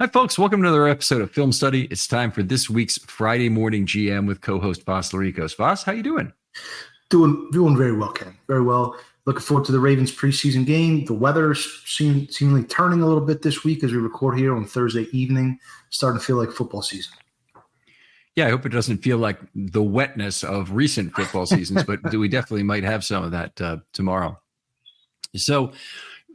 Hi, folks. Welcome to another episode of Film Study. It's time for this week's Friday morning GM with co-host Voss Larikos. Voss, how you doing? Doing very well, Ken. Very well. Looking forward to the Ravens preseason game. The weather seemingly turning a little bit this week as we record here on Thursday evening. Starting to feel like football season. Yeah, I hope it doesn't feel like the wetness of recent football seasons, but we definitely might have some of that tomorrow. So,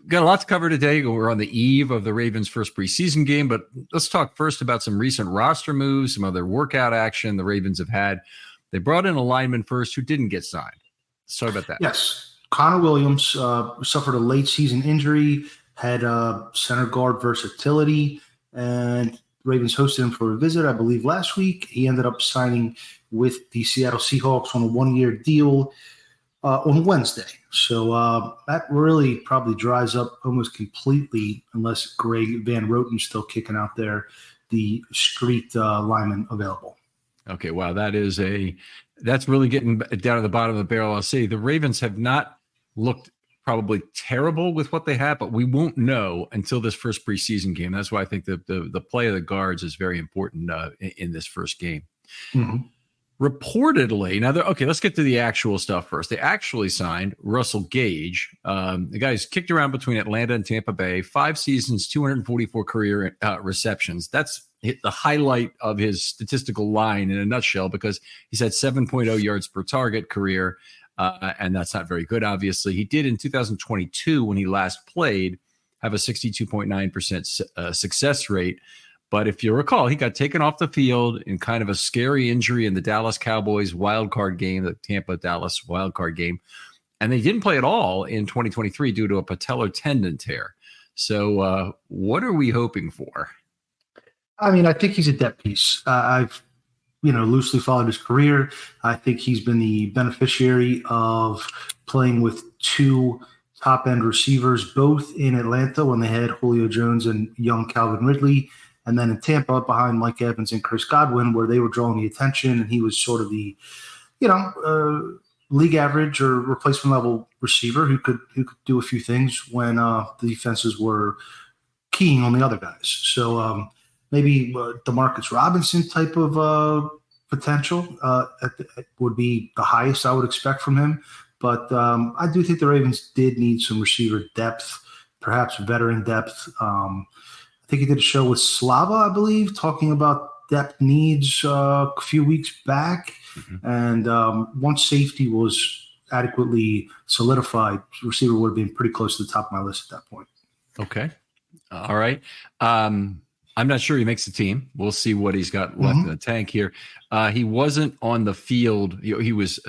got a lot to cover today. We're on the eve of the Ravens' first preseason game, but let's talk first about some recent roster moves, some other workout action the Ravens have had. They brought in a lineman first who didn't get signed. Let's talk about that. Yes. Connor Williams suffered a late season injury, had center guard versatility, and Ravens hosted him for a visit, I believe, last week. He ended up signing with the Seattle Seahawks on a one-year deal on Wednesday. So that really probably dries up almost completely unless Greg Van Roten's still kicking out there, the street lineman available. Okay, wow, that's really getting down to the bottom of the barrel. I'll say the Ravens have not looked probably terrible with what they have, but we won't know until this first preseason game. That's why I think the play of the guards is very important in this first game. Mm-hmm. Reportedly, let's get to the actual stuff first. They actually signed Russell Gage. The guy's kicked around between Atlanta and Tampa Bay, 5 seasons, 244 career receptions. That's the highlight of his statistical line in a nutshell, because he's had 7.0 yards per target career, and that's not very good, obviously. He did in 2022, when he last played, have a 62.9% success rate. But if you recall, he got taken off the field in kind of a scary injury in the Dallas Cowboys wildcard game, the Tampa-Dallas wildcard game. And they didn't play at all in 2023 due to a patellar tendon tear. So what are we hoping for? I mean, I think he's a depth piece. I've loosely followed his career. I think he's been the beneficiary of playing with 2 top-end receivers, both in Atlanta when they had Julio Jones and young Calvin Ridley, and then in Tampa behind Mike Evans and Chris Godwin, where they were drawing the attention, and he was sort of the, league average or replacement level receiver who could do a few things when the defenses were keying on the other guys. So maybe Demarcus Robinson type of potential would be the highest I would expect from him. But I do think the Ravens did need some receiver depth, perhaps veteran depth. I think he did a show with Slava, I believe, talking about depth needs a few weeks back. Mm-hmm. And once safety was adequately solidified, receiver would have been pretty close to the top of my list at that point. Okay. All right. I'm not sure he makes the team. We'll see what he's got left in the tank here. He wasn't on the field. He was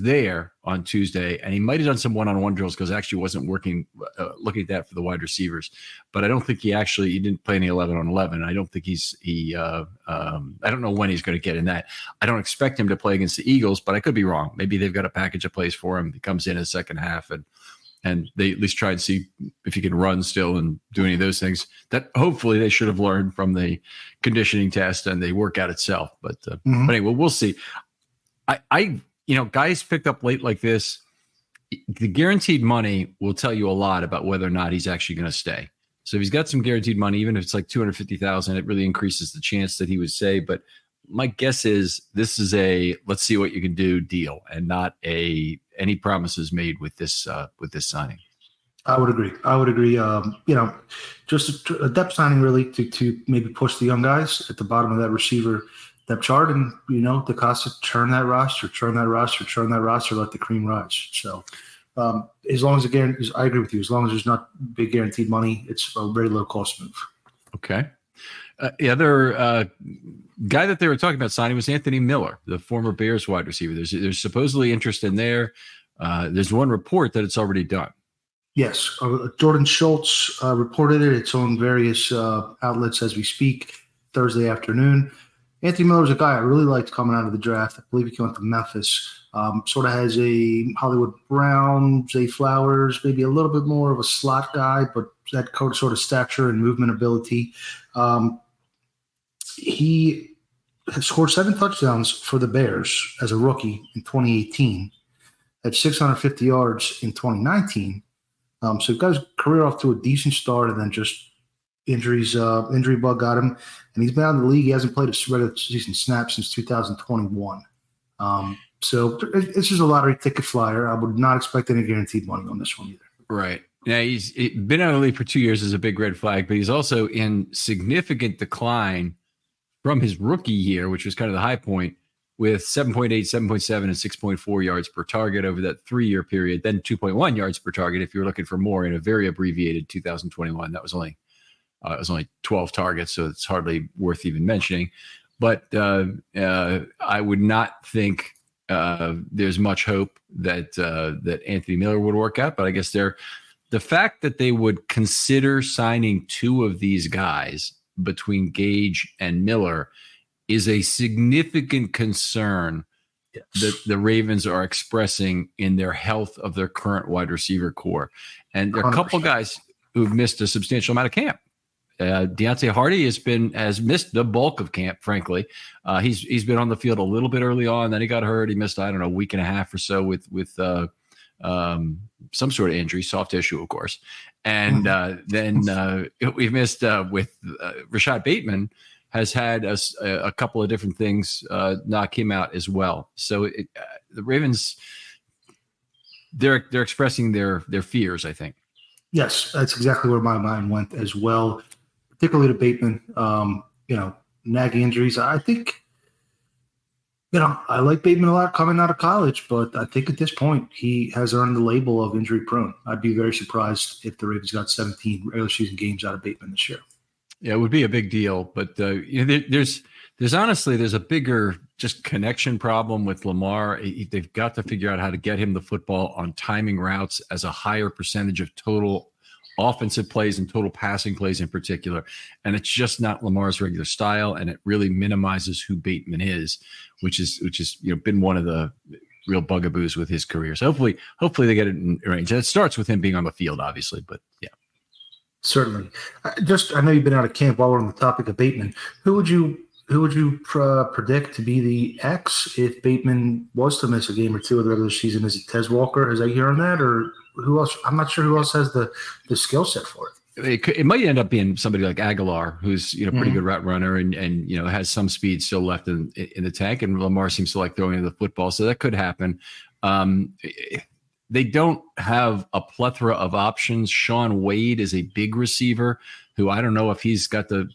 there on Tuesday, and he might have done some one-on-one drills because actually wasn't looking at that for the wide receivers. But I don't think he didn't play any 11-on-11. I don't think I don't know when he's going to get in that. I don't expect him to play against the Eagles, but I could be wrong. Maybe they've got a package of plays for him. He comes in the second half and they at least try and see if he can run still and do any of those things that hopefully they should have learned from the conditioning test and the workout itself. But anyway, we'll see. Guys picked up late like this, the guaranteed money will tell you a lot about whether or not he's actually going to stay. So if he's got some guaranteed money, even if it's like $250,000, it really increases the chance that he would stay. But my guess is this is a let's see what you can do deal, and not any promises made with this signing. I would agree. Just a depth signing really to maybe push the young guys at the bottom of that receiver depth chart, and DeCosta churn that roster, let the cream rise. So as long as I agree with you. As long as there's not big guaranteed money, it's a very low cost move. Okay. The other guy that they were talking about signing was Anthony Miller, the former Bears wide receiver. There's supposedly interest in there. There's one report that it's already done. Yes. Jordan Schultz reported it. It's on various outlets as we speak Thursday afternoon. Anthony Miller is a guy I really liked coming out of the draft. I believe he came out to Memphis. Sort of has a Hollywood Brown, Zay Flowers, maybe a little bit more of a slot guy, but that sort of stature and movement ability. He has scored 7 touchdowns for the Bears as a rookie in 2018, had 650 yards in 2019. So he got his career off to a decent start and then just Injury bug got him, and he's been out of the league. He hasn't played a regular season snap since 2021. So it's just a lottery ticket flyer. I would not expect any guaranteed money on this one either. Right. Now, he's been out of the league for 2 years as a big red flag, but he's also in significant decline from his rookie year, which was kind of the high point, with 7.8, 7.7, and 6.4 yards per target over that 3-year period, then 2.1 yards per target if you were looking for more in a very abbreviated 2021. That was only 12 targets, so it's hardly worth even mentioning. But I would not think there's much hope that Anthony Miller would work out. But I guess the fact that they would consider signing two of these guys between Gage and Miller is a significant concern that the Ravens are expressing in their health of their current wide receiver core. And there are a couple 100%. guys who've missed a substantial amount of camp. Deontay Hardy has missed the bulk of camp, frankly. He's been on the field a little bit early on, then he got hurt. He missed, I don't know, a week and a half or so with some sort of injury, soft tissue, of course. And then we've missed with Rashad Bateman has had a couple of different things knock him out as well. So the Ravens, they're expressing their fears, I think. Yes, that's exactly where my mind went as well, particularly to Bateman. Nagging injuries. I think, I like Bateman a lot coming out of college, but I think at this point he has earned the label of injury prone. I'd be very surprised if the Ravens got 17 regular season games out of Bateman this year. Yeah, it would be a big deal, but there's a bigger just connection problem with Lamar. They've got to figure out how to get him the football on timing routes as a higher percentage of total offensive plays and total passing plays in particular. And it's just not Lamar's regular style, and it really minimizes who Bateman is, which is been one of the real bugaboos with his career. So hopefully they get it in range. And it starts with him being on the field, obviously, but yeah. Certainly. I know you've been out of camp. While we're on the topic of Bateman, who would you predict to be the X if Bateman was to miss a game or two of the regular season? Is it Tez Walker? Is I hearing that, or who else? I'm not sure who else has the skill set for it. It might end up being somebody like Aguilar, who's pretty good route runner and has some speed still left in the tank. And Lamar seems to like throwing the football, so that could happen. They don't have a plethora of options. Sean Wade is a big receiver who I don't know if he's got the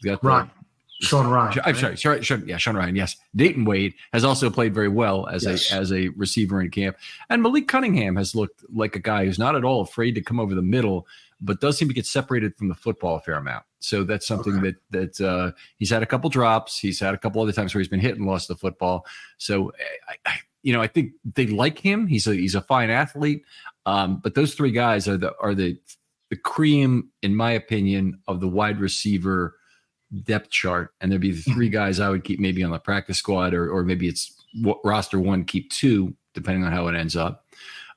Sean Ryan. I'm sorry. Sean Ryan. Yes. Dayton Wade has also played very well as a receiver in camp. And Malik Cunningham has looked like a guy who's not at all afraid to come over the middle, but does seem to get separated from the football a fair amount. So that's something that he's had a couple drops. He's had a couple other times where he's been hit and lost the football. So I think they like him. He's a fine athlete. But those three guys are the cream, in my opinion, of the wide receiver depth chart. And there'd be the three guys I would keep maybe on the practice squad, or maybe it's roster one, keep two, depending on how it ends up.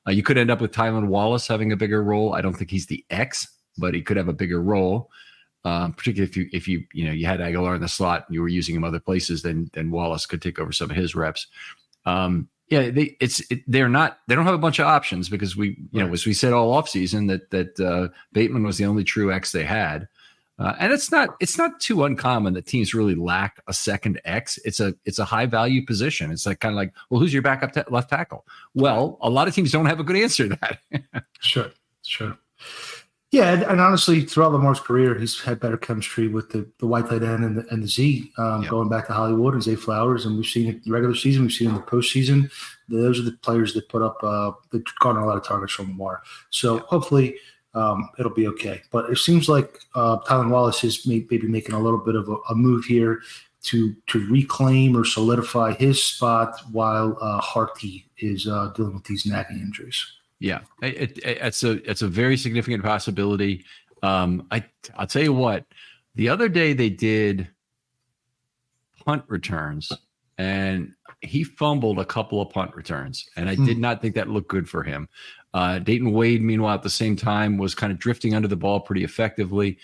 You could end up with Tylan Wallace having a bigger role. I don't think he's the X, but he could have a bigger role. Particularly if you had Aguilar in the slot and you were using him other places, then Wallace could take over some of his reps. They don't have a bunch of options because as we said all offseason that Bateman was the only true X they had. And it's not too uncommon that teams really lack a second X. It's a high value position. It's like kind of like, well, who's your backup left tackle? Well, a lot of teams don't have a good answer to that. Sure. Yeah, and honestly, throughout Lamar's career, he's had better chemistry with the white tight end and the Z, going back to Hollywood and Zay Flowers, and we've seen it in the regular season, we've seen it in the postseason. Those are the players that put up that garner a lot of targets from Lamar. So hopefully it'll be okay. But it seems like Tylan Wallace is maybe making a little bit of a move here to reclaim or solidify his spot while Harty is dealing with these nagging injuries. Yeah, it's a very significant possibility. I'll tell you what, the other day they did punt returns and he fumbled a couple of punt returns, and I did not think that looked good for him. Dayton Wade, meanwhile, at the same time, was kind of drifting under the ball pretty effectively.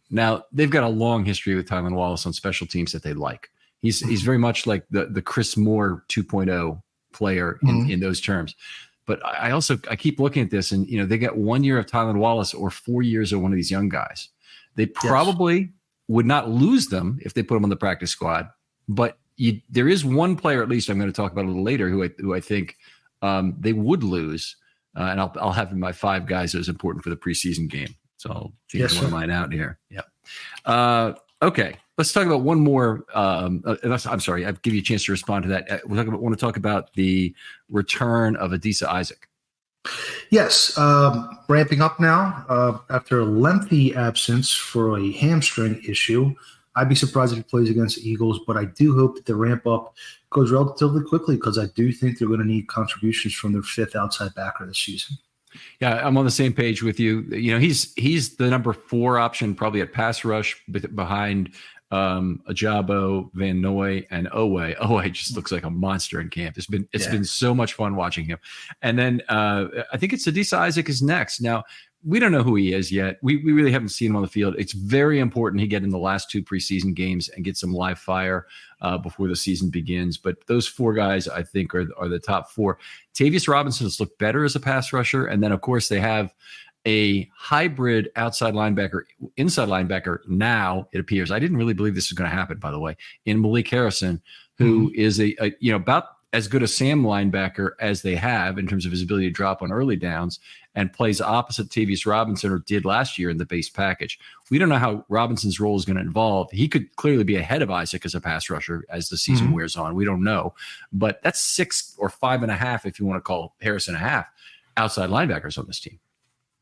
Now, they've got a long history with Tylan Wallace on special teams that they like. He's very much like the Chris Moore 2.0 player in those terms. But I keep looking at this, and they get 1 year of Tylan Wallace or 4 years of one of these young guys. They probably would not lose them if they put him on the practice squad. But there is one player, at least I'm going to talk about a little later, who I think they would lose. And I'll have in my 5 guys that is important for the preseason game. So I'll change one of mine out here. Yeah. Okay. Let's talk about one more. I'm sorry. I'll give you a chance to respond to that. Want to talk about the return of Adisa Isaac. Yes. Ramping up now after a lengthy absence for a hamstring issue. I'd be surprised if he plays against the Eagles, but I do hope that the ramp up goes relatively quickly because I do think they're going to need contributions from their 5th outside backer this season. Yeah, I'm on the same page with you. You know, he's the number 4 option probably at pass rush behind Ajabo, Van Noy, and Owe. Owe just looks like a monster in camp. It's been so much fun watching him. And then I think it's Adisa Isaac is next. Now, we don't know who he is yet. We really haven't seen him on the field. It's very important he get in the last 2 preseason games and get some live fire before the season begins. But those 4 guys, I think, are the top 4. Tavius Robinson has looked better as a pass rusher. And then, of course, they have a hybrid outside linebacker, inside linebacker now, it appears. I didn't really believe this was going to happen, by the way, in Malik Harrison, who is about as good a Sam linebacker as they have in terms of his ability to drop on early downs and plays opposite Tavius Robinson or did last year in the base package. We don't know how Robinson's role is going to evolve. He could clearly be ahead of Isaac as a pass rusher as the season wears on. We don't know, but that's 6 or 5.5, if you want to call Harrison a half, outside linebackers on this team.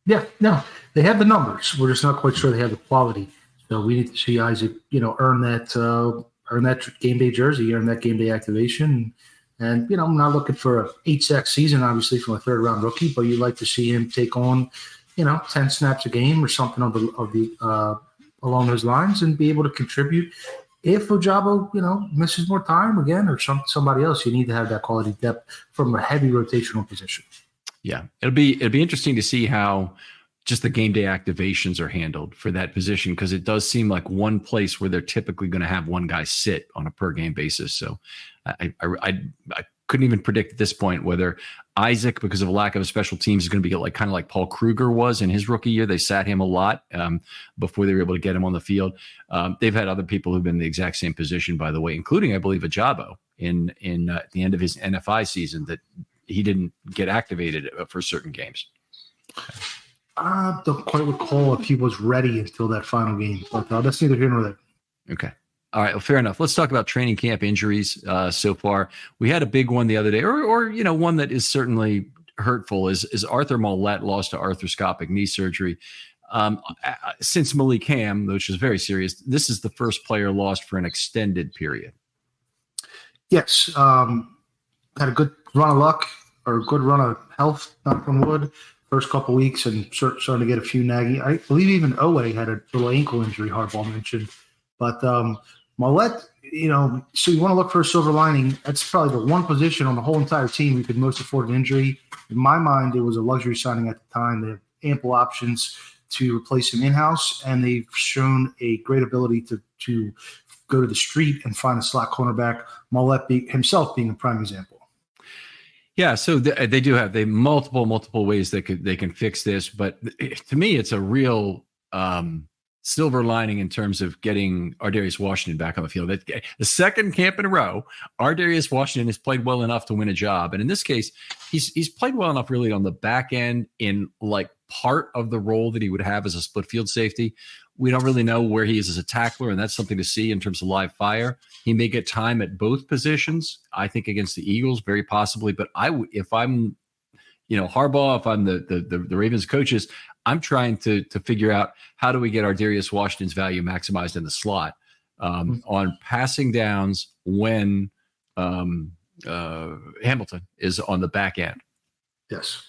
Yeah, no, they have the numbers. We're just not quite sure they have the quality. So we need to see Isaac, earn that game day jersey, earn that game day activation. And, I'm not looking for an 8-sack season, obviously, from a 3rd-round rookie, but you'd like to see him take on, 10 snaps a game or something along those lines and be able to contribute. If Ajabo, misses more time again or somebody else, you need to have that quality depth from a heavy rotational position. Yeah, it'll be interesting to see how just the game day activations are handled for that position, because it does seem like one place where they're typically going to have one guy sit on a per game basis. So I couldn't even predict at this point whether Isaac, because of a lack of a special teams, is going to be kind of like Paul Kruger was in his rookie year. They sat him a lot before they were able to get him on the field. They've had other people who've been in the exact same position, by the way, including, I believe, Ajabo in at the end of his NFI season that he didn't get activated for certain games. I don't quite recall if he was ready until that final game, but that's neither here nor there. Okay. All right. Well, fair enough. Let's talk about training camp injuries so far. We had a big one the other day, or one that is certainly hurtful is Arthur Mollett lost to arthroscopic knee surgery. Since Malik Ham, which is very serious, this is the first player lost for an extended period. Yes. Had a good run of luck or a good run of health, knock on wood, first couple weeks, and starting to get a few naggy. I believe even Owe had a little ankle injury, Harbaugh mentioned. But Mollett, so you want to look for a silver lining. That's probably the one position on the whole entire team you could most afford an injury. In my mind, it was a luxury signing at the time. They have ample options to replace him in-house, and they've shown a great ability to go to the street and find a slot cornerback, Mollett himself being a prime example. Yeah, so they do have multiple ways they can fix this, but to me, it's a real silver lining in terms of getting Ardarius Washington back on the field. The second camp in a row, Ardarius Washington has played well enough to win a job, and in this case, he's played well enough really on the back end in like part of the role that he would have as a split field safety. We don't really know where he is as a tackler, and that's something to see in terms of live fire. He may get time at both positions, I think, against the Eagles, very possibly. But if I'm, Harbaugh, if I'm the Ravens coaches, I'm trying to figure out how do we get Ardarius Washington's value maximized in the slot on passing downs when Hamilton is on the back end. Yes,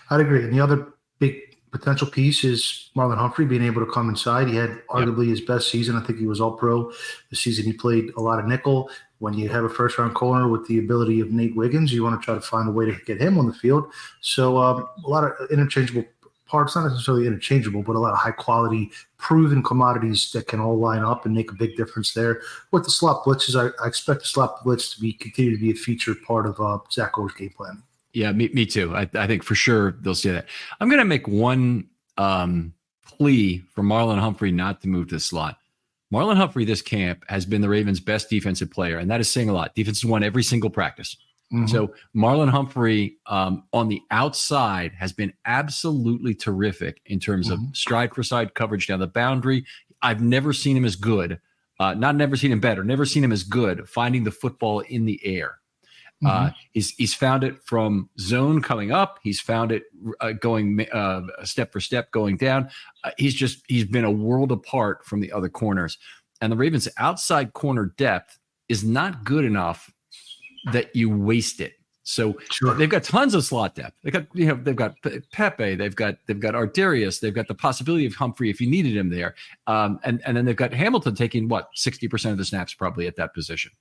I'd agree. And the other big potential piece is Marlon Humphrey being able to come inside. He had arguably his best season. I think he was all pro the season. He played a lot of nickel. When you have a first round corner with the ability of Nate Wiggins, you want to try to find a way to get him on the field. So a lot of interchangeable parts, not necessarily interchangeable, but a lot of high quality proven commodities that can all line up and make a big difference there. With the slot blitzes, I expect the slot blitz to continue to be a featured part of Zach Orr's game plan. Yeah, me too. I think for sure they'll see that. I'm going to make one plea for Marlon Humphrey not to move to the slot. Marlon Humphrey this camp has been the Ravens' best defensive player, and that is saying a lot. Defense has won every single practice. Mm-hmm. So Marlon Humphrey on the outside has been absolutely terrific in terms of stride for side coverage down the boundary. I've never seen him as good. Not never seen him better. Never seen him as good finding the football in the air. He's found it from zone coming up. He's found it going step for step going down. He's been a world apart from the other corners. And the Ravens' outside corner depth is not good enough that you waste it. So they've got tons of slot depth. They've got Pepe, they've got Ardarius, they've got the possibility of Humphrey if you needed him there, and then they've got Hamilton taking 60% of the snaps probably at that position.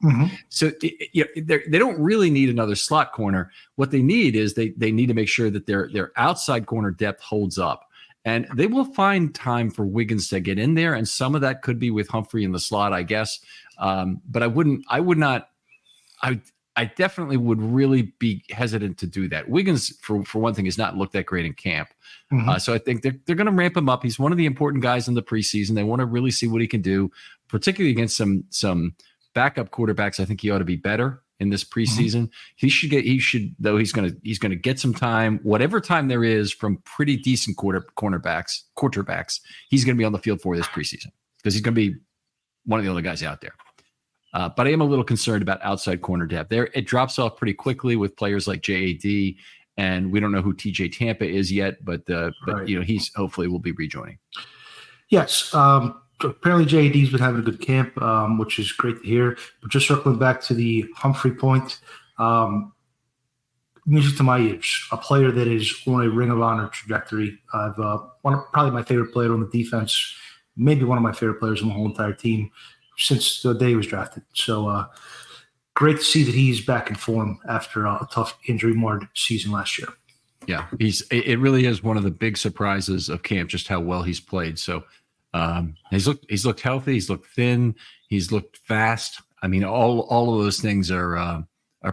So they don't really need another slot corner. What they need is they need to make sure that their outside corner depth holds up, and they will find time for Wiggins to get in there, and some of that could be with Humphrey in the slot, I guess. But I definitely would really be hesitant to do that. Wiggins, for one thing, has not looked that great in camp. So I think they're going to ramp him up. He's one of the important guys in the preseason. They want to really see what he can do, particularly against some backup quarterbacks. I think he ought to be better in this preseason. He's going to get some time, whatever time there is from pretty decent quarterbacks. He's going to be on the field for this preseason because he's going to be one of the only guys out there. But I am a little concerned about outside corner depth. It drops off pretty quickly with players like JAD, and we don't know who TJ Tampa is yet, but right. He's hopefully will be rejoining. Yes. Apparently JAD's been having a good camp, which is great to hear. But just circling back to the Humphrey point, music to my ears, a player that is on a Ring of Honor trajectory. I've probably my favorite player on the defense, maybe one of my favorite players on the whole entire team since the day he was drafted. So great to see that he's back in form after a tough injury-marred season last year. Yeah, it really is one of the big surprises of camp, just how well he's played. So he's looked healthy, he's looked thin, he's looked fast. I mean, all of those things are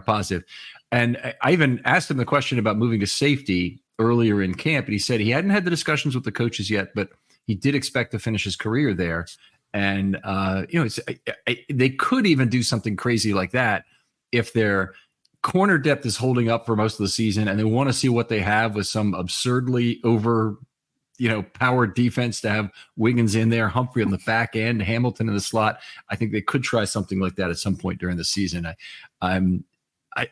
positive. And I even asked him the question about moving to safety earlier in camp, and he said he hadn't had the discussions with the coaches yet, but he did expect to finish his career there. And, they could even do something crazy like that if their corner depth is holding up for most of the season and they want to see what they have with some absurdly powered defense to have Wiggins in there, Humphrey on the back end, Hamilton in the slot. I think they could try something like that at some point during the season. I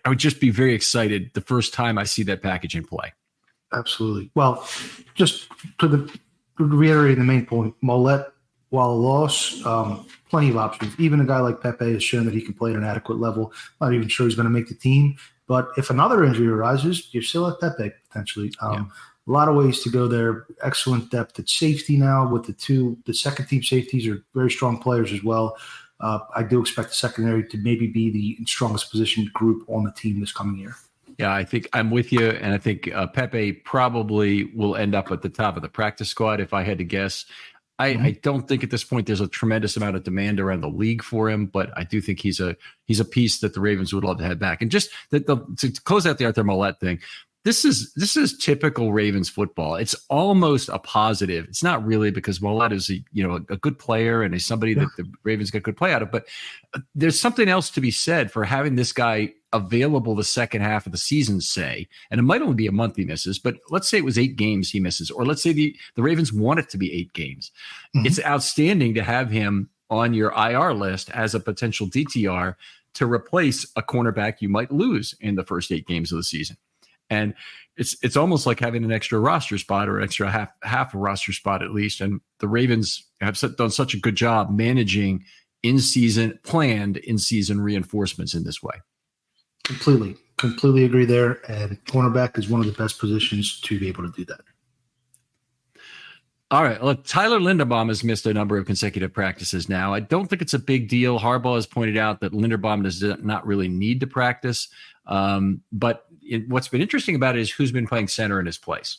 would just be very excited the first time I see that package in play. Absolutely. Well, just to reiterate the main point, Mollett, while a loss, plenty of options. Even a guy like Pepe has shown that he can play at an adequate level. Not even sure he's going to make the team. But if another injury arises, you're still at Pepe potentially. A lot of ways to go there. Excellent depth at safety now with the second team safeties are very strong players as well. I do expect the secondary to maybe be the strongest positioned group on the team this coming year. Yeah, I think I'm with you. And I think Pepe probably will end up at the top of the practice squad if I had to guess. I don't think at this point there's a tremendous amount of demand around the league for him, but I do think he's a piece that the Ravens would love to have back. And just to close out the Arthur Mollett thing, this is typical Ravens football. It's almost a positive. It's not really, because Mollett is a good player and is somebody that the Ravens get good play out of. But there's something else to be said for having this guy available the second half of the season, say, and it might only be a month he misses, but let's say it was 8 games he misses, or let's say the Ravens want it to be 8 games. It's outstanding to have him on your IR list as a potential DTR to replace a cornerback you might lose in the first 8 games of the season. And it's almost like having an extra roster spot, or an extra half a roster spot at least. And the Ravens have done such a good job managing planned in-season reinforcements in this way. Completely agree there. And cornerback is one of the best positions to be able to do that. All right. Look, Tyler Linderbaum has missed a number of consecutive practices now. I don't think it's a big deal. Harbaugh has pointed out that Linderbaum does not really need to practice. But what's been interesting about it is who's been playing center in his place.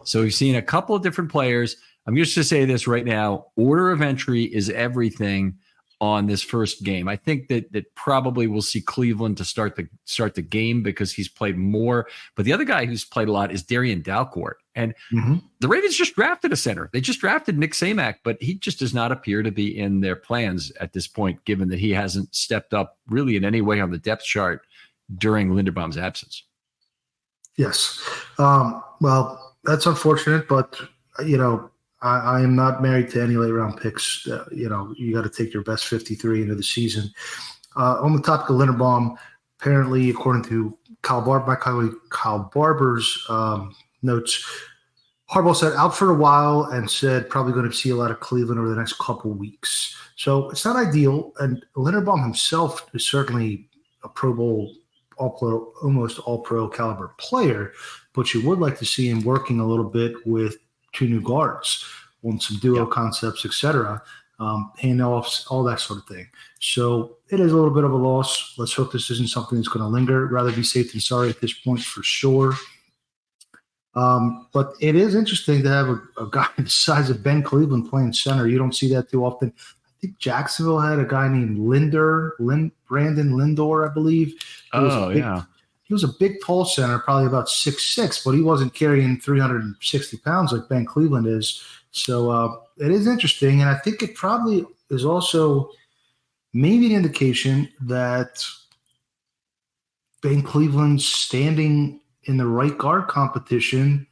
So we've seen a couple of different players. I'm just to say this right now. Order of entry is everything. on this first game. I think that probably we'll see Cleveland to start the game because he's played more. But the other guy who's played a lot is Darian Dalcourt. And the Ravens just drafted a center. They just drafted Nick Samak, but he just does not appear to be in their plans at this point, given that he hasn't stepped up really in any way on the depth chart during Linderbaum's absence. Yes. Well, that's unfortunate, but, I am not married to any late round picks. You got to take your best 53 into the season. On the topic of Linderbaum, apparently, according to my colleague Kyle Barber's notes, Harbaugh said out for a while and said probably going to see a lot of Cleveland over the next couple weeks. So it's not ideal. And Linderbaum himself is certainly a Pro Bowl, almost all-pro caliber player, but you would like to see him working a little bit with two new guards on some duo concepts, etc., handoffs, all that sort of thing. So it is a little bit of a loss. Let's hope this isn't something that's going to linger. Rather be safe than sorry at this point for sure. But it is interesting to have a guy the size of Ben Cleveland playing center. You don't see that too often. I think Jacksonville had a guy named Brandon Lindor, I believe. He was a big, tall center, probably about 6'6", but he wasn't carrying 360 pounds like Ben Cleveland is. So it is interesting, and I think it probably is also maybe an indication that Ben Cleveland's standing in the right guard competition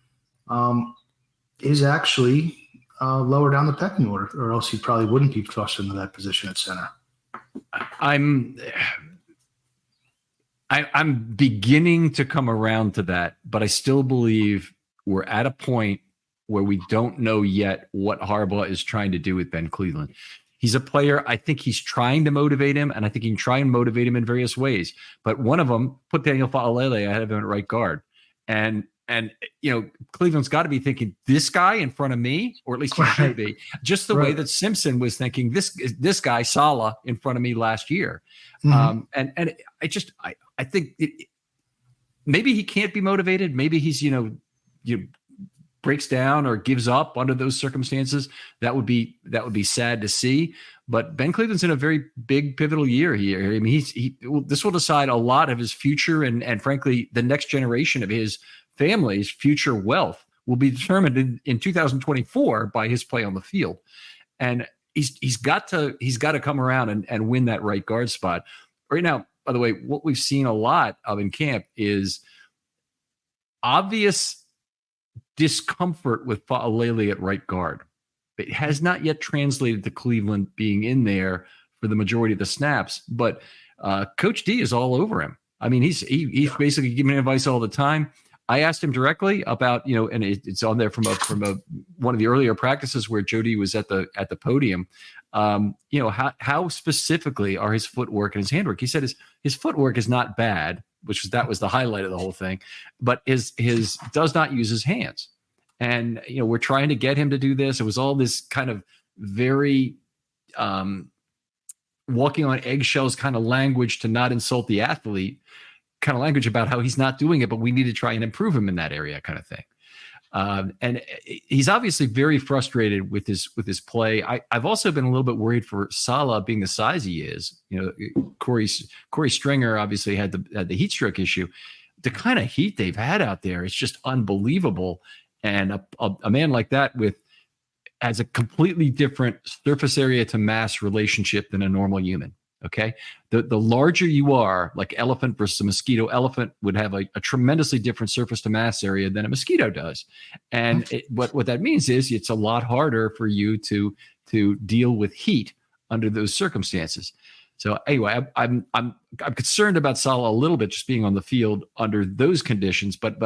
is actually lower down the pecking order, or else he probably wouldn't be thrust into that position at center. I'm beginning to come around to that, but I still believe we're at a point where we don't know yet what Harbaugh is trying to do with Ben Cleveland. He's a player. I think he's trying to motivate him, and I think he can try and motivate him in various ways. But one of them, put Daniel Faalele ahead of him at right guard. And Cleveland's got to be thinking, this guy in front of me, or at least he should be, just the way that Simpson was thinking, this guy, Saleh, in front of me last year. I think maybe he can't be motivated. Maybe he's, breaks down or gives up under those circumstances. That would be sad to see. But Ben Cleveland's in a very big pivotal year here. I mean, this will decide a lot of his future, and frankly, the next generation of his family's future wealth will be determined in 2024 by his play on the field. And he's got to come around and win that right guard spot. Right now, by the way, what we've seen a lot of in camp is obvious discomfort with Faalele at right guard. It has not yet translated to Cleveland being in there for the majority of the snaps, but Coach D is all over him. I mean, he's basically giving advice all the time. I asked him directly about, and it's on there from one of the earlier practices where Jody was at the podium. How specifically are his footwork and his handwork? He said his footwork is not bad, that was the highlight of the whole thing, but his does not use his hands. And, we're trying to get him to do this. It was all this kind of very walking on eggshells kind of language to not insult the athlete kind of language about how he's not doing it, but we need to try and improve him in that area kind of thing. And he's obviously very frustrated with his play. I've also been a little bit worried for Saleh being the size he is. Corey Stringer obviously had the heat stroke issue. The kind of heat they've had out there, it's just unbelievable. And a man like that has a completely different surface area to mass relationship than a normal human. Okay. The larger you are, like elephant versus a mosquito, elephant would have a tremendously different surface to mass area than a mosquito does. And what that means is it's a lot harder for you to deal with heat under those circumstances. So anyway, I'm concerned about Saleh a little bit just being on the field under those conditions, but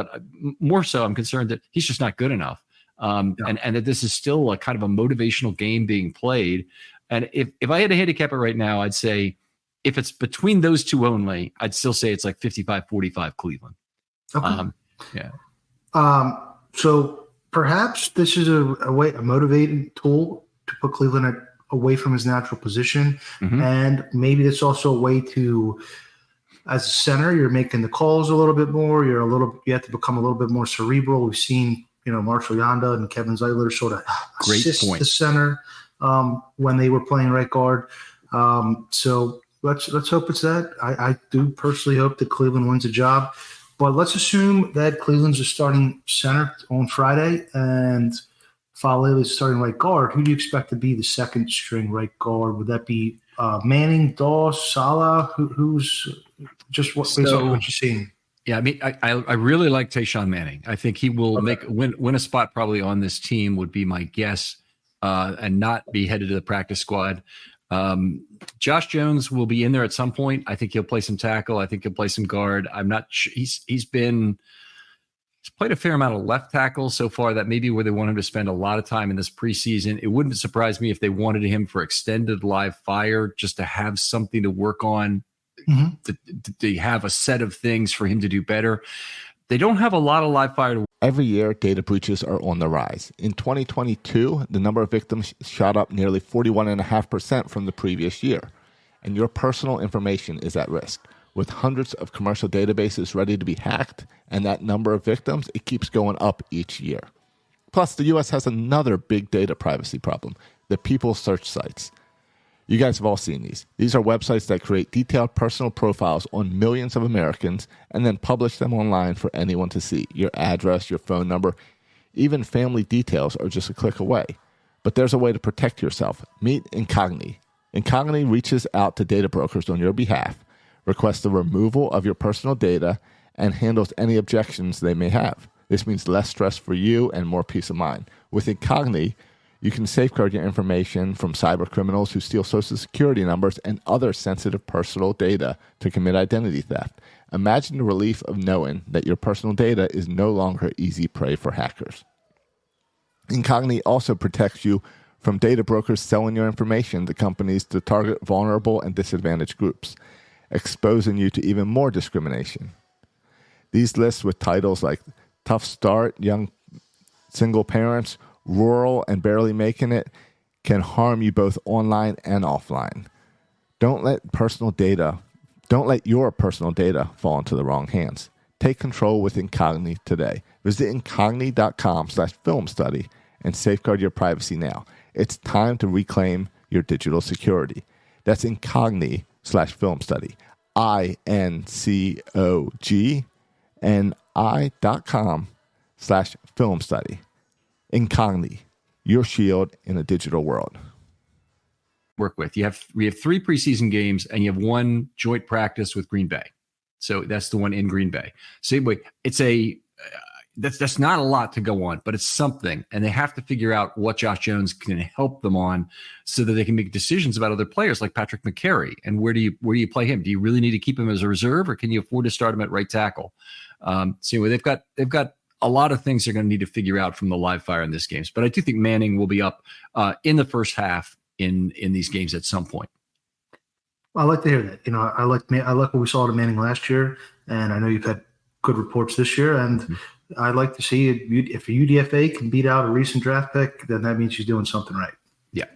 more so I'm concerned that he's just not good enough. And that this is still a kind of a motivational game being played. And if I had to handicap it right now, I'd say if it's between those two only, I'd still say it's like 55-45 Cleveland. Okay. So perhaps this is a motivating tool to put Cleveland away from his natural position. Mm-hmm. And maybe it's also a way to, as a center, you're making the calls a little bit more. You have to become a little bit more cerebral. We've seen, Marshall Yanda and Kevin Zeitler sort of assist the center when they were playing right guard. So let's hope it's that. I do personally hope that Cleveland wins a job, but let's assume that Cleveland's a starting center on Friday and Fale is starting right guard. Who do you expect to be the second string right guard? Would that be Manning, Dawes, Salah? Who's just based on what you're seeing? Yeah, I mean, I really like Tayshaun Manning. I think he will win a spot probably on this team would be my guess, and not be headed to the practice squad. Josh Jones will be in there at some point. I think he'll play some tackle. I think he'll play some guard. I'm not sure. He's played a fair amount of left tackle so far. That may be where they want him to spend a lot of time in this preseason. It wouldn't surprise me if they wanted him for extended live fire, just to have something to work on, to have a set of things for him to do better. They don't have a lot of live fire. Every year, data breaches are on the rise. In 2022, the number of victims shot up nearly 41.5% from the previous year. And your personal information is at risk. With hundreds of commercial databases ready to be hacked, and that number of victims, it keeps going up each year. Plus, the U.S. has another big data privacy problem, the people search sites. You guys have all seen these. These are websites that create detailed personal profiles on millions of Americans and then publish them online for anyone to see. Your address, your phone number, even family details are just a click away. But there's a way to protect yourself. Meet Incogni. Incogni reaches out to data brokers on your behalf, requests the removal of your personal data, and handles any objections they may have. This means less stress for you and more peace of mind. With Incogni, you can safeguard your information from cyber criminals who steal social security numbers and other sensitive personal data to commit identity theft. Imagine the relief of knowing that your personal data is no longer easy prey for hackers. Incogni also protects you from data brokers selling your information to companies to target vulnerable and disadvantaged groups, exposing you to even more discrimination. These lists with titles like Tough Start, Young Single Parents, Rural, and Barely Making It can harm you both online and offline. Don't let your personal data fall into the wrong hands. Take control with Incogni today. Visit incogni.com/filmstudy and safeguard your privacy now. It's time to reclaim your digital security. That's Incogni/filmstudy. INCOGNI.com/filmstudy. Incogni, your shield in a digital world. Work with. We have 3 preseason games, and you have 1 joint practice with Green Bay. So that's the one in Green Bay. So anyway, it's that's not a lot to go on, but it's something, and they have to figure out what Josh Jones can help them on, so that they can make decisions about other players like Patrick McCary. And where do you play him? Do you really need to keep him as a reserve, or can you afford to start him at right tackle? So anyway, they've got a lot of things they're going to need to figure out from the live fire in this games. But I do think Manning will be up in the first half in these games at some point. I like to hear that. I like what we saw to Manning last year, and I know you've had good reports this year. And I'd like to see it. If a UDFA can beat out a recent draft pick, then that means she's doing something right. Yeah.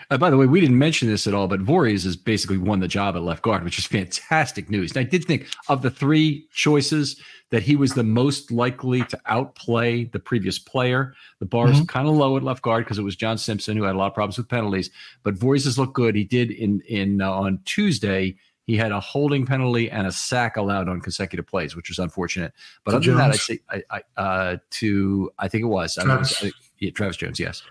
By the way, we didn't mention this at all, but Voorhees has basically won the job at left guard, which is fantastic news. And I did think of the 3 choices that he was the most likely to outplay the previous player. The bar is kind of low at left guard because it was John Simpson, who had a lot of problems with penalties. But Voorhees has looked good. He did on Tuesday. He had a holding penalty and a sack allowed on consecutive plays, which was unfortunate. But other than that, I think it was Travis Jones. Yes,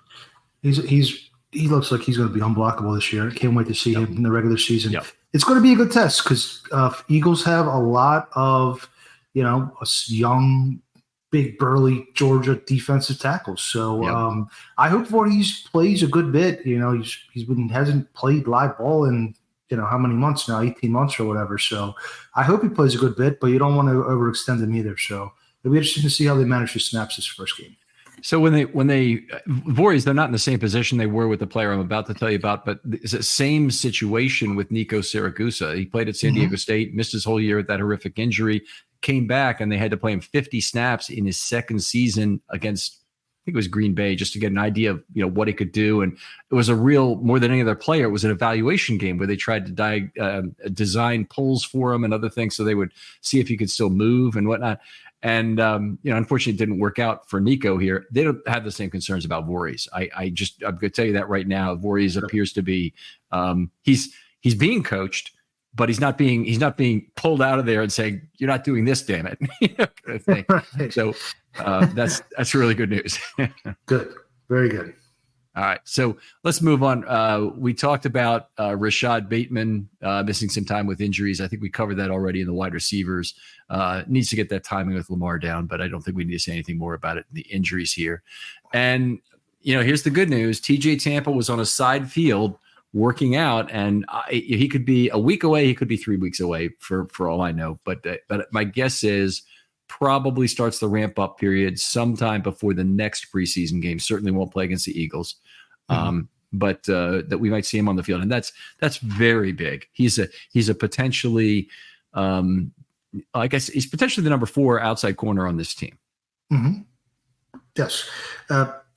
he looks like he's going to be unblockable this year. Can't wait to see him in the regular season. Yep. It's going to be a good test because Eagles have a lot of a young, big, burly Georgia defensive tackles. So I hope Voorhees plays a good bit. Hasn't played live ball in how many months now, 18 months or whatever. So I hope he plays a good bit, but you don't want to overextend him either. So it'll be interesting to see how they manage to snaps this first game. So when they Voorhees, they're not in the same position they were with the player I'm about to tell you about, but it's the same situation with Nico Siragusa. He played at San Diego State, missed his whole year with that horrific injury, came back, and they had to play him 50 snaps in his second season against, I think it was Green Bay, just to get an idea of what he could do. And it was a real, more than any other player, it was an evaluation game where they tried to design pulls for him and other things so they would see if he could still move and whatnot. And unfortunately, it didn't work out for Nico here. They don't have the same concerns about Voorhees. I'm going to tell you that right now. Voorhees appears to be he's being coached, but he's not being pulled out of there and saying, "You're not doing this, damn it." Kind of thing. So that's really good news. Good, very good. All right, so let's move on. We talked about Rashad Bateman missing some time with injuries. I think we covered that already in the wide receivers. Needs to get that timing with Lamar down, but I don't think we need to say anything more about it. The injuries here. And, here's the good news. TJ Tampa was on a side field working out, and he could be a week away. He could be 3 weeks away for all I know. But my guess is probably starts the ramp up period sometime before the next preseason game. Certainly won't play against the Eagles. But that we might see him on the field, and that's very big. He's a potentially, I guess he's potentially the number 4 outside corner on this team. Mm-hmm. Yes,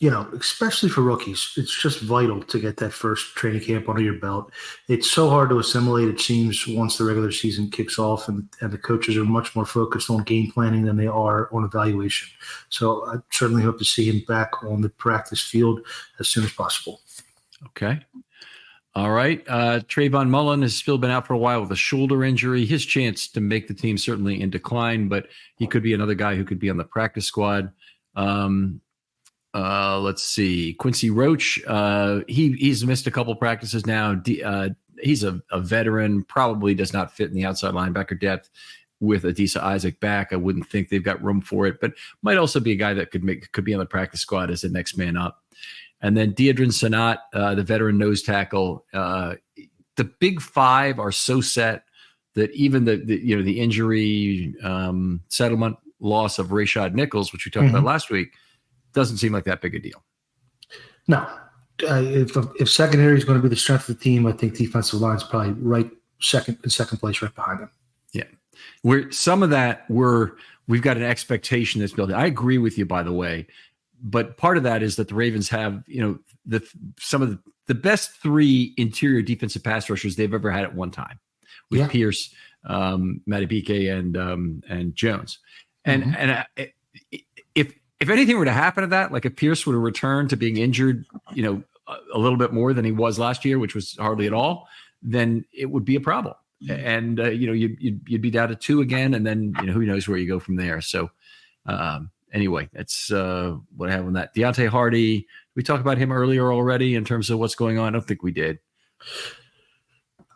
especially for rookies, it's just vital to get that first training camp under your belt. It's so hard to assimilate, it seems, once the regular season kicks off, and the coaches are much more focused on game planning than they are on evaluation. So I certainly hope to see him back on the practice field as soon as possible. Okay. All right. Trayvon Mullen has still been out for a while with a shoulder injury. His chance to make the team certainly in decline, but he could be another guy who could be on the practice squad. Let's see. Quincy Roach, he's missed a couple practices now. He's a veteran, probably does not fit in the outside linebacker depth with Adisa Isaac back. I wouldn't think they've got room for it, but might also be a guy that could be on the practice squad as the next man up. And then Deadrin Sanat, the veteran nose tackle. The big 5 are so set that even the injury settlement loss of Rashad Nichols, which we talked about last week, doesn't seem like that big a deal. No. If secondary is going to be the strength of the team, I think defensive line is probably right second place right behind them. Yeah. Where some of that we've got an expectation that's built. I agree with you, by the way. But part of that is that the Ravens have, some of the best 3 interior defensive pass rushers they've ever had at one time, with Pierce, Madubuike, and Jones. And if anything were to happen to that, like if Pierce were to return to being injured, a little bit more than he was last year, which was hardly at all, then it would be a problem. And you'd be down to 2 again, and then who knows where you go from there. So. Anyway, that's what I have on that. Deontay Hardy, we talked about him earlier already in terms of what's going on. I don't think we did.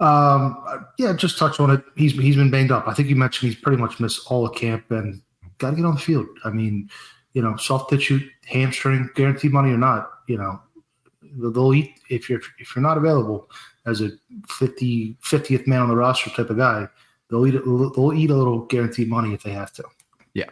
Just touch on it. He's been banged up. I think you mentioned he's pretty much missed all of camp and got to get on the field. I mean, soft tissue, hamstring, guaranteed money or not, they'll eat if you're not available as a 50th man on the roster type of guy. They'll eat a little guaranteed money if they have to. Yeah.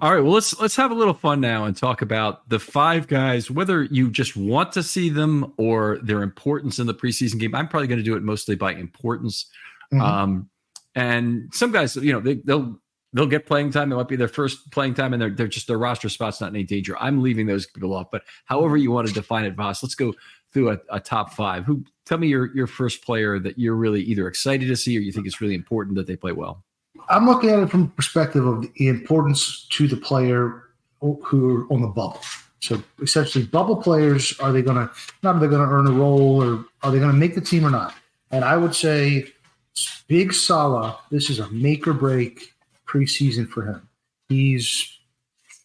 All right, well, let's have a little fun now and talk about the 5 guys, whether you just want to see them or their importance in the preseason game. I'm probably going to do it mostly by importance. And some guys, they'll get playing time. It might be their first playing time, and they're just their roster spot's not in any danger. I'm leaving those people off. But however you want to define it, Voss, let's go through a top 5. Tell me your first player that you're really either excited to see or you think it's really important that they play well. I'm looking at it from the perspective of the importance to the player who are on the bubble. So essentially, bubble players, are they going to earn a role, or are they going to make the team or not? And I would say Big Salah, this is a make or break preseason for him. He's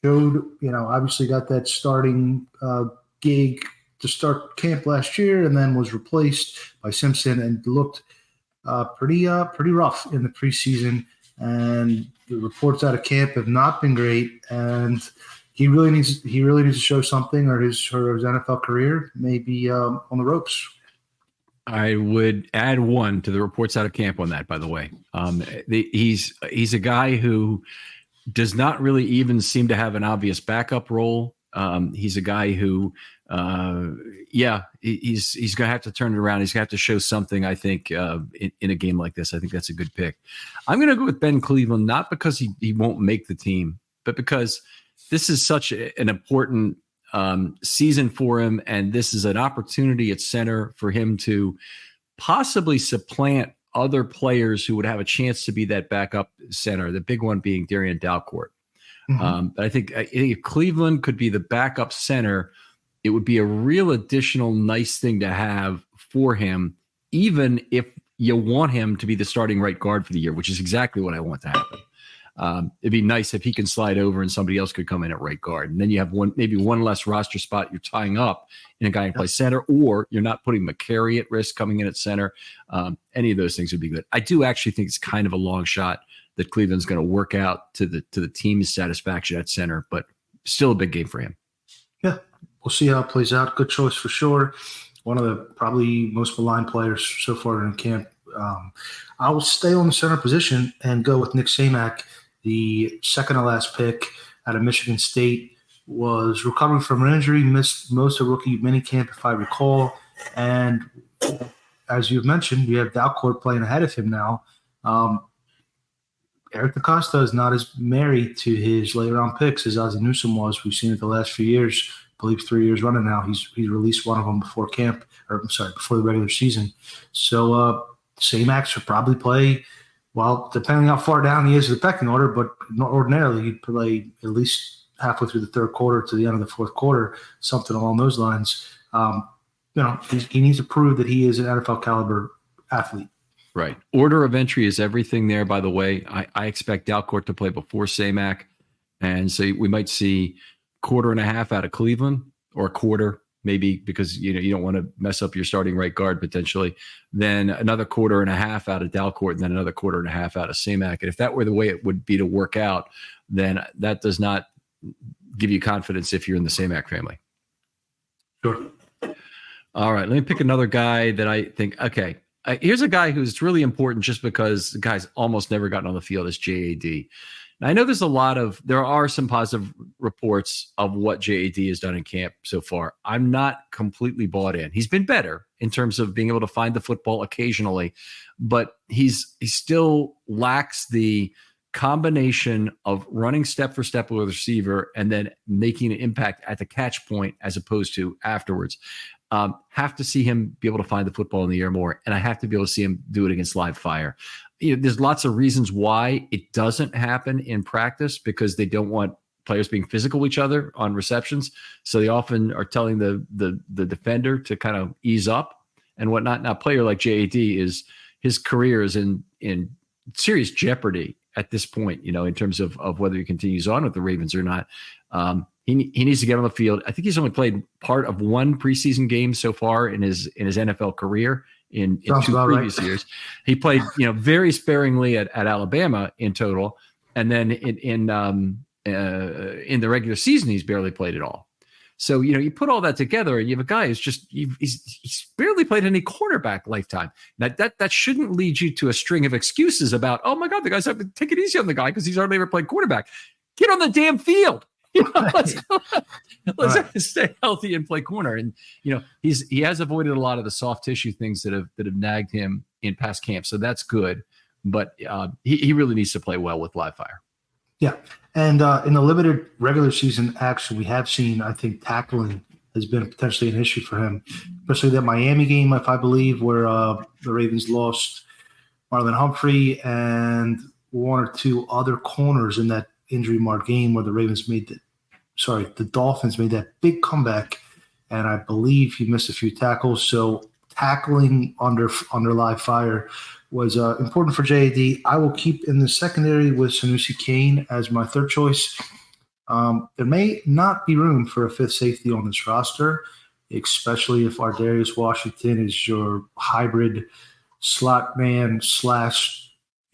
showed, obviously got that starting gig to start camp last year, and then was replaced by Simpson and looked pretty rough in the preseason. And the reports out of camp have not been great, and he really needs to show something, or his NFL career may be on the ropes. I would add 1 to the reports out of camp on that, by the way. He's a guy who does not really even seem to have an obvious backup role. He's a guy who, he's going to have to turn it around. He's going to have to show something, I think, in a game like this. I think that's a good pick. I'm going to go with Ben Cleveland, not because he won't make the team, but because this is such an important season for him, and this is an opportunity at center for him to possibly supplant other players who would have a chance to be that backup center, the big one being Darian Dalcourt. But I think if Cleveland could be the backup center, it would be a real additional nice thing to have for him, even if you want him to be the starting right guard for the year, which is exactly what I want to happen. It'd be nice if he can slide over and somebody else could come in at right guard. And then you have maybe one less roster spot you're tying up in a guy who plays center, or you're not putting McCary at risk coming in at center. Any of those things would be good. I do actually think it's kind of a long shot that Cleveland's going to work out to the team's satisfaction at center, but still a big game for him. Yeah, we'll see how it plays out. Good choice for sure. One of the probably most maligned players so far in camp. I will stay on the center position and go with Nick Samak, the second to last pick out of Michigan State. Was recovering from an injury, missed most of rookie minicamp, if I recall. And as you've mentioned, we have Dalcourt playing ahead of him now. Eric DaCosta is not as married to his late-round picks as Ozzie Newsome was. We've seen it the last few years. I believe 3 years running now. He's released one of them before before the regular season. So Samak should probably play, well, depending how far down he is in the pecking order, but ordinarily he'd play at least halfway through the third quarter to the end of the fourth quarter, something along those lines. He needs to prove that he is an NFL caliber athlete. Right. Order of entry is everything there, by the way. I expect Dalcourt to play before Samak. And so we might see quarter and a half out of Cleveland, or a quarter, maybe, because you don't want to mess up your starting right guard potentially. Then another quarter and a half out of Dalcourt, and then another quarter and a half out of Samak. And if that were the way it would be to work out, then that does not give you confidence if you're in the Samak family. Sure. All right. Let me pick another guy that I think, okay. Here's a guy who's really important just because the guy's almost never gotten on the field, is JAD. Now, I know there are some positive reports of what JAD has done in camp so far. I'm not completely bought in. He's been better in terms of being able to find the football occasionally, but he still lacks the combination of running step for step with a receiver and then making an impact at the catch point as opposed to afterwards. Have to see him be able to find the football in the air more, and I have to be able to see him do it against live fire. There's lots of reasons why it doesn't happen in practice, because they don't want players being physical with each other on receptions. So they often are telling the defender to kind of ease up and whatnot. Now, a player like JAD his career is in serious jeopardy at this point, in terms of whether he continues on with the Ravens or not. He needs to get on the field. I think he's only played part of one preseason game so far in his NFL career in 2 previous years. He played, very sparingly at Alabama in total, and then in the regular season he's barely played at all. So you put all that together, and you have a guy who's he's barely played any quarterback lifetime. That shouldn't lead you to a string of excuses about, oh my God, the guys have to take it easy on the guy because he's hardly ever played quarterback. Get on the damn field. Let's stay healthy and play corner. And he has avoided a lot of the soft tissue things that have nagged him in past camps, so that's good. But he really needs to play well with live fire. Yeah, and in the limited regular season action, we have seen, I think, tackling has been potentially an issue for him, especially that Miami game, if I believe, where the Ravens lost Marlon Humphrey and one or two other corners in that injury-marked game where the Dolphins made that big comeback, and I believe he missed a few tackles. So tackling under live fire was important for JAD. I will keep in the secondary with Sanusi Kane as my third choice. There may not be room for a fifth safety on this roster, especially if Ardarius Washington is your hybrid slot man /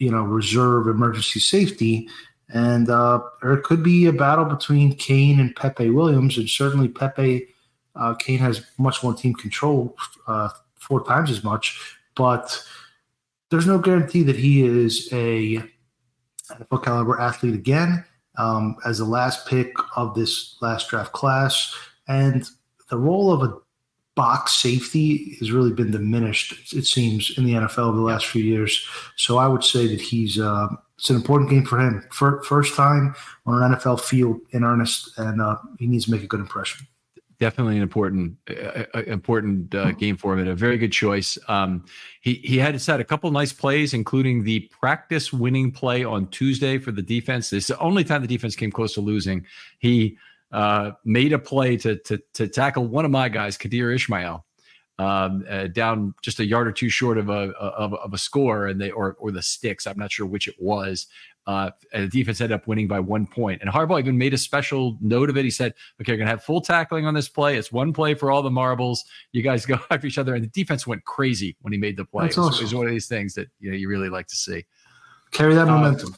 reserve emergency safety. And there could be a battle between Kane and Pepe Williams, and certainly Kane has much more team control, 4 times as much, but there's no guarantee that he is a NFL caliber athlete again, as the last pick of this last draft class. And the role of a box safety has really been diminished, it seems, in the NFL over the last few years. So I would say that it's an important game for him. First time on an NFL field in earnest, and he needs to make a good impression. Definitely an important game for him, and a very good choice. He had a couple nice plays, including the practice winning play on Tuesday for the defense. This is the only time the defense came close to losing. He made a play to tackle one of my guys, Kadir Ishmael, down just a yard or two short of a score, and or the sticks. I'm not sure which it was. And the defense ended up winning by 1 point. And Harbaugh even made a special note of it. He said, "Okay, you're going to have full tackling on this play. It's one play for all the marbles. You guys go after each other." And the defense went crazy when he made the play. That's awesome. It was one of these things that you really like to see. Carry that momentum.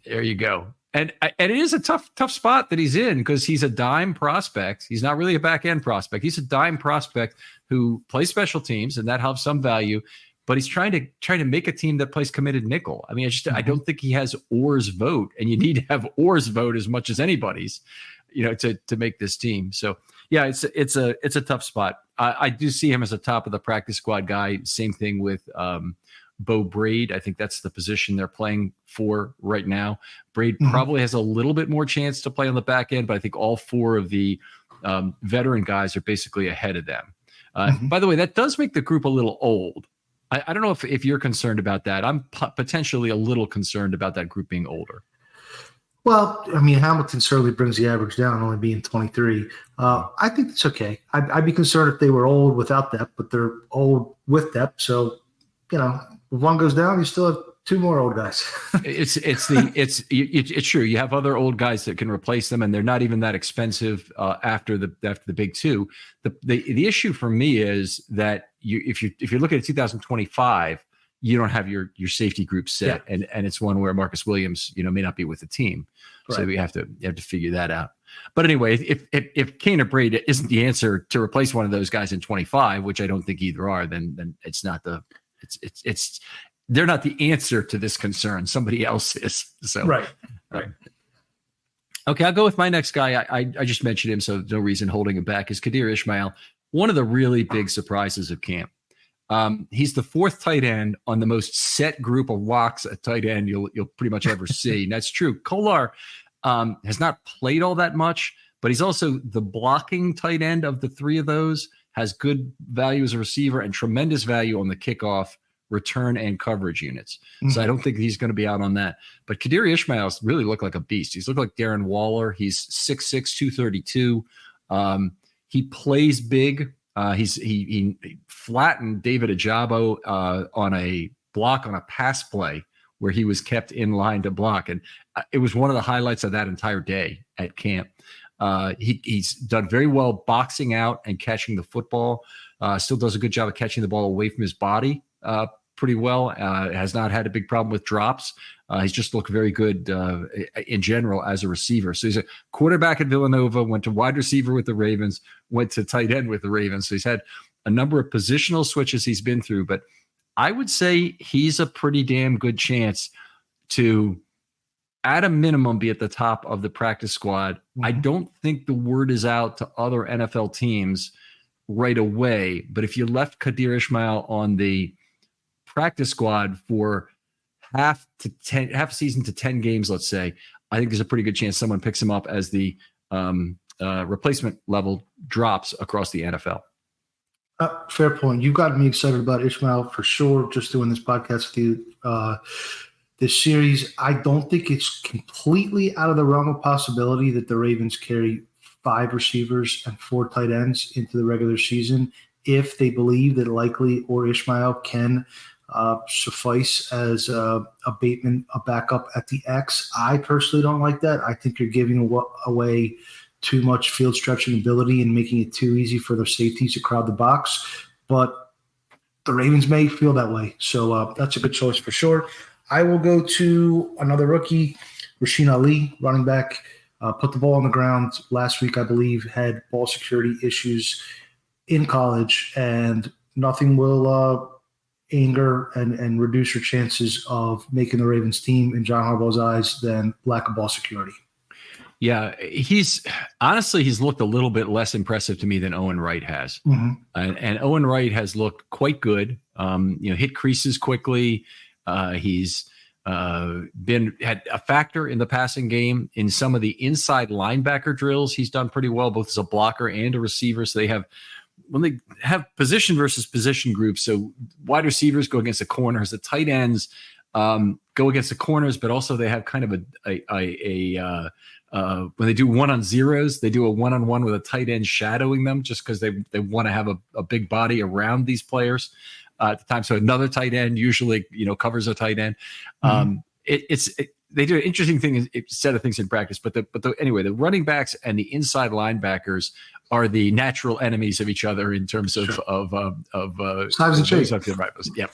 There you go. And it is a tough spot that he's in, because he's a dime prospect. He's not really a back end prospect. He's a dime prospect who plays special teams, and that helps some value. But he's trying to make a team that plays committed nickel. I mean, I don't think he has Orr's vote, and you need to have Orr's vote as much as anybody's, to make this team. So yeah, it's a tough spot. I do see him as a top of the practice squad guy. Same thing with Bo Braid. I think that's the position they're playing for right now. Braid probably has a little bit more chance to play on the back end, but I think all four of the veteran guys are basically ahead of them. By the way, that does make the group a little old. I don't know if you're concerned about that. I'm potentially a little concerned about that group being older. Well, I mean, Hamilton certainly brings the average down, only being 23. I think it's okay. I'd be concerned if they were old without depth, but they're old with depth. So, if one goes down, you still have two more old guys. It's true. You have other old guys that can replace them, and they're not even that expensive after the big two. The issue for me is that if you're looking at 2025, you don't have your safety group set, and it's one where Marcus Williams may not be with the team, right. So you have to figure that out. But anyway, if Kane or Braid isn't the answer to replace one of those guys in 25, which I don't think either are, then it's not they're not the answer to this concern. Somebody else is. So right. Okay, I'll go with my next guy. I just mentioned him, so no reason holding him back. Is Kadir Ishmael, one of the really big surprises of camp. He's the fourth tight end on the most set group of locks at tight end you'll pretty much ever see. And that's true. Kolar has not played all that much, but he's also the blocking tight end of the three of those, has good value as a receiver and tremendous value on the kickoff, return, and coverage units. So I don't think he's going to be out on that. But Kadir Ishmael's really looked like a beast. He's looked like Darren Waller. He's 6'6", 232. He plays big. He flattened David Ajabo on a block on a pass play where he was kept in line to block. And it was one of the highlights of that entire day at camp. He's done very well boxing out and catching the football. Still does a good job of catching the ball away from his body pretty well. Has not had a big problem with drops. He's just looked very good in general as a receiver. So he's a quarterback at Villanova, went to wide receiver with the Ravens, went to tight end with the Ravens. So he's had a number of positional switches he's been through, but I would say he's a pretty damn good chance to, at a minimum, be at the top of the practice squad. I don't think the word is out to other NFL teams right away, but if you left Kadir Ishmael on the practice squad for half season to 10 games, let's say, I think there's a pretty good chance someone picks him up as the replacement level drops across the NFL. Fair point. You've gotten me excited about Ishmael for sure, just doing this podcast with you. This series, I don't think it's completely out of the realm of possibility that the Ravens carry 5 receivers and 4 tight ends into the regular season if they believe that Likely or Ishmael can suffice as a Bateman, a backup at the X. I personally don't like that. I think you're giving away too much field stretching ability and making it too easy for their safeties to crowd the box. But the Ravens may feel that way. So that's a good choice for sure. I will go to another rookie, Rasheen Ali, running back. Put the ball on the ground last week, I believe, had ball security issues in college, and nothing will anger and reduce your chances of making the Ravens team in John Harbaugh's eyes than lack of ball security. Yeah, he's looked a little bit less impressive to me than Owen Wright has. And Owen Wright has looked quite good. Hit creases quickly. He's had a factor in the passing game in some of the inside linebacker drills. He's done pretty well, both as a blocker and a receiver. So when they have position versus position groups, so wide receivers go against the corners, the tight ends go against the corners, but also they have kind of when they do 1-on-0s, they do a 1-on-1 with a tight end shadowing them just because they want to have a big body around these players at the time. So another tight end usually, covers a tight end. They do an interesting thing, set of things in practice, but anyway, the running backs and the inside linebackers are the natural enemies of each other in terms of size and shape. Yep.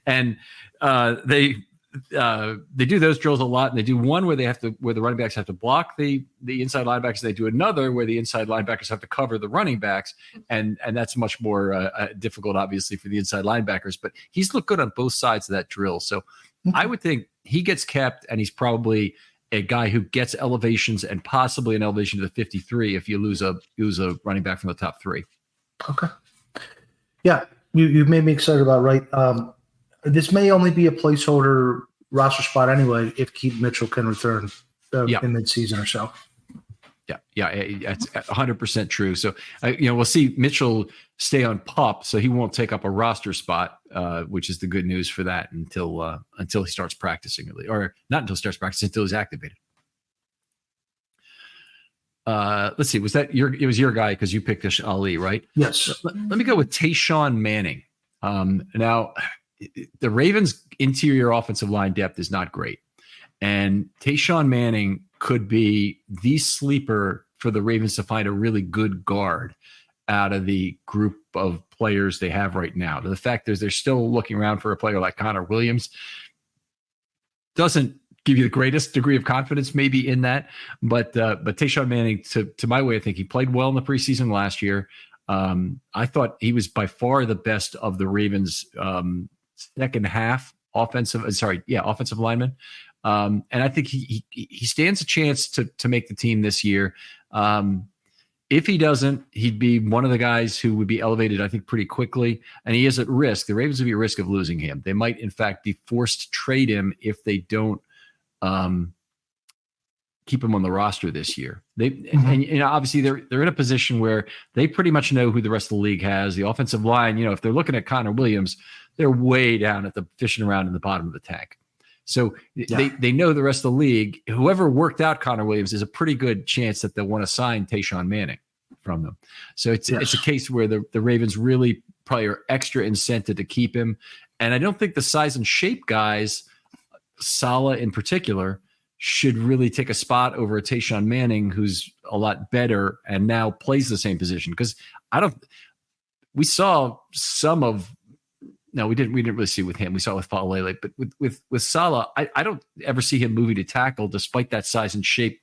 And they do those drills a lot, and they do one where the running backs have to block the inside linebackers. They do another where the inside linebackers have to cover the running backs, and that's much more difficult, obviously, for the inside linebackers. But he's looked good on both sides of that drill, so I would think he gets kept, and he's probably a guy who gets elevations and possibly an elevation to the 53 if you lose a running back from the top three. Okay. Yeah, you made me excited about right. This may only be a placeholder roster spot anyway if Keaton Mitchell can return in midseason or so. Yeah, it's 100% true. So, we'll see Mitchell stay on PUP, so he won't take up a roster spot, which is the good news for that until he starts practicing, or not until he starts practicing, until he's activated. Let's see, it was your guy because you picked Ali, right? Yes. Let me go with Tayshawn Manning. Now, the Ravens' interior offensive line depth is not great. And Tayshawn Manning could be the sleeper for the Ravens to find a really good guard out of the group of players they have right now. The fact is they're still looking around for a player like Connor Williams doesn't give you the greatest degree of confidence maybe in that. But Tayshawn Manning, to my way, I think he played well in the preseason last year. I thought he was by far the best of the Ravens' second half offensive lineman. And I think he stands a chance to make the team this year. If he doesn't, he'd be one of the guys who would be elevated, I think, pretty quickly. And he is at risk. The Ravens would be at risk of losing him. They might, in fact, be forced to trade him if they don't keep him on the roster this year. And obviously they're in a position where they pretty much know who the rest of the league has. The offensive line, if they're looking at Connor Williams, they're way down at the fishing around in the bottom of the tank. So they know the rest of the league. Whoever worked out Connor Williams is a pretty good chance that they'll want to sign Tayshawn Manning from them. So it's a case where the Ravens really probably are extra incented to keep him. And I don't think the size and shape guys, Saleh in particular, should really take a spot over a Tayshawn Manning, who's a lot better and now plays the same position. Because we saw some of. No, we didn't really see with him. We saw it with Falele, but with Saleh, I don't ever see him moving to tackle, despite that size and shape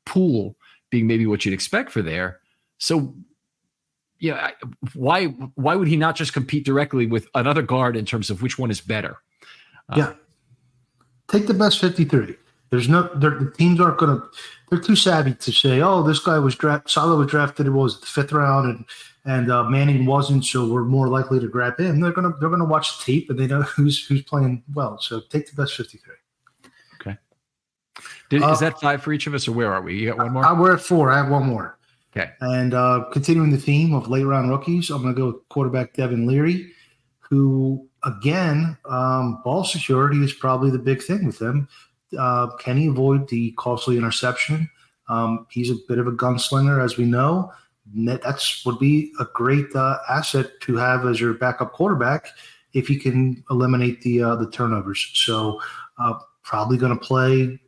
pool being maybe what you'd expect for there. So, why would he not just compete directly with another guard in terms of which one is better? Take the best 53. The teams aren't going to. They're too savvy to say, "Oh, this guy was drafted. Saleh was drafted. It was the 5th round, and Manning wasn't, so we're more likely to grab him." They're gonna watch the tape, and they know who's playing well. So take the best 53. Okay. Is that 5 for each of us, or where are we? You got one more? We're at 4. I have one more. Okay. And continuing the theme of late round rookies, I'm going to go with quarterback Devin Leary, who again, ball security is probably the big thing with him. Can he avoid the costly interception? He's a bit of a gunslinger, as we know. That's would be a great asset to have as your backup quarterback if you can eliminate the turnovers. So probably going to play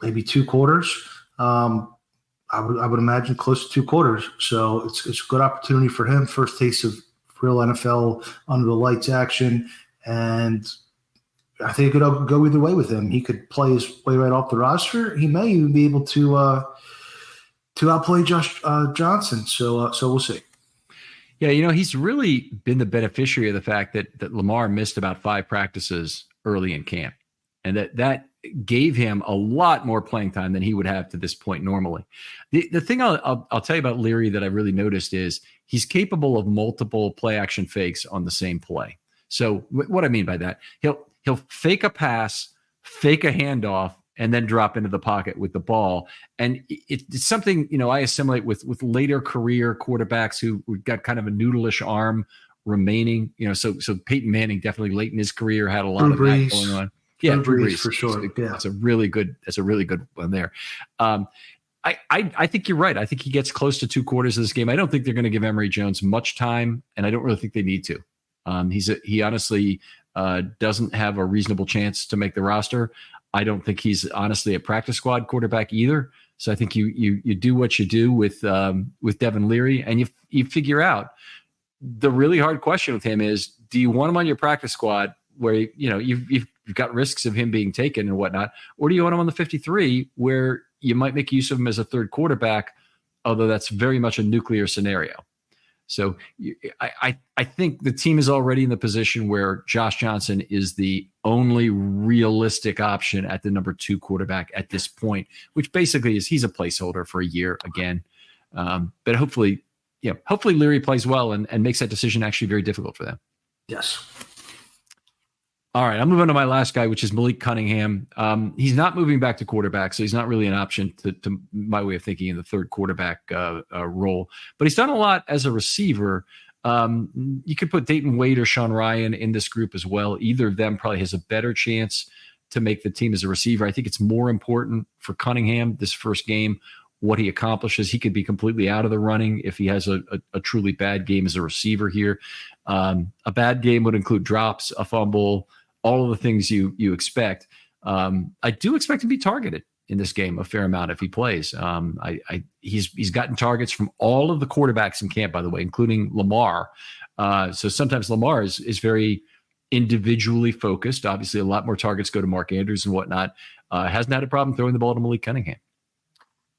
maybe 2 quarters. I would imagine close to 2 quarters. So it's a good opportunity for him. First taste of real NFL under the lights action, and I think it could go either way with him. He could play his way right off the roster. He may even be able to outplay Josh Johnson. So we'll see. Yeah, he's really been the beneficiary of the fact that Lamar missed about 5 practices early in camp, and that gave him a lot more playing time than he would have to this point normally. The thing I'll tell you about Leary that I really noticed is he's capable of multiple play action fakes on the same play. So what I mean by that, he'll fake a pass, fake a handoff, and then drop into the pocket with the ball. And it's something, I assimilate with later career quarterbacks who got kind of a noodleish arm remaining, so Peyton Manning definitely late in his career had a lot of that going on. Yeah, Drew Brees for sure. That's a really good one there. I think you're right. I think he gets close to 2 quarters of this game. I don't think they're going to give Emory Jones much time, and I don't really think they need to. He honestly doesn't have a reasonable chance to make the roster. I don't think he's honestly a practice squad quarterback either. So I think you do what you do with Devin Leary, and you figure out the really hard question with him is: do you want him on your practice squad where you've got risks of him being taken and whatnot, or do you want him on the 53 where you might make use of him as a third quarterback, although that's very much a nuclear scenario. So I think the team is already in the position where Josh Johnson is the only realistic option at the number 2 quarterback at this point, which basically is he's a placeholder for a year again. But hopefully Leary plays well and makes that decision actually very difficult for them. Yes. All right, I'm moving to my last guy, which is Malik Cunningham. He's not moving back to quarterback, so he's not really an option to my way of thinking in the third quarterback role. But he's done a lot as a receiver. You could put Dayton Wade or Sean Ryan in this group as well. Either of them probably has a better chance to make the team as a receiver. I think it's more important for Cunningham this first game what he accomplishes. He could be completely out of the running if he has a truly bad game as a receiver here. A bad game would include drops, a fumble, all of the things you expect. I do expect to be targeted in this game a fair amount if he plays. He's gotten targets from all of the quarterbacks in camp, by the way, including Lamar. So sometimes Lamar is very individually focused. Obviously, a lot more targets go to Mark Andrews and whatnot. Hasn't had a problem throwing the ball to Malik Cunningham.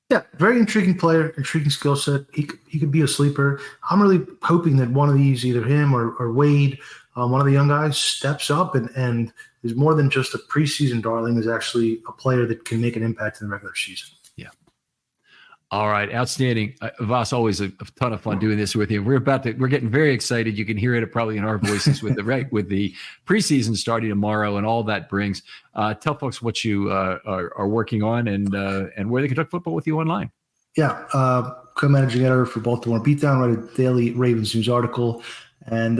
Yeah, very intriguing player, intriguing skill set. He could be a sleeper. I'm really hoping that one of these, either him or Wade, one of the young guys, steps up and is more than just a preseason darling, is actually a player that can make an impact in the regular season. Yeah. All right, outstanding. Voss, always a ton of fun doing this with you. We're getting very excited. You can hear it probably in our voices with the preseason starting tomorrow and all that brings. Tell folks what you are working on and where they can talk football with you online. Yeah, co-managing editor for Baltimore Beatdown, write a daily Ravens news article, and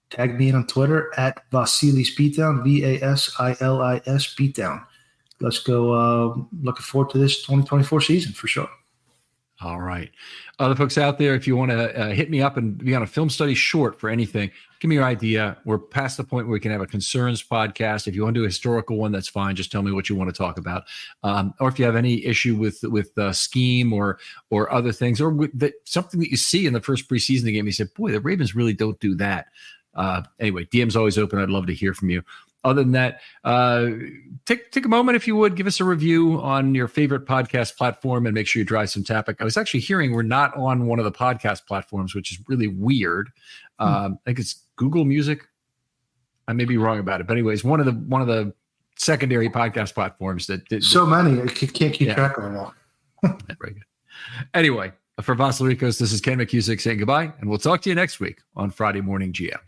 tag me in on Twitter at Vasilis Beatdown, Vasilis Beatdown. Let's go. Looking forward to this 2024 season for sure. All right. Other folks out there, if you want to hit me up and be on a film study short for anything, give me your idea. We're past the point where we can have a concerns podcast. If you want to do a historical one, that's fine. Just tell me what you want to talk about. Or if you have any issue with scheme or other things, or something that you see in the first preseason game, you said, boy, the Ravens really don't do that. Anyway, DM's always open. I'd love to hear from you. Other than that, take a moment, if you would, give us a review on your favorite podcast platform and make sure you drive some traffic. I was actually hearing we're not on one of the podcast platforms, which is really weird. I think it's Google Music. I may be wrong about it, but anyways, one of the secondary podcast platforms that so many I can't keep track of them all. Very good. Anyway, for Voss Lirikos, this is Ken McCusick saying goodbye, and we'll talk to you next week on Friday Morning GM.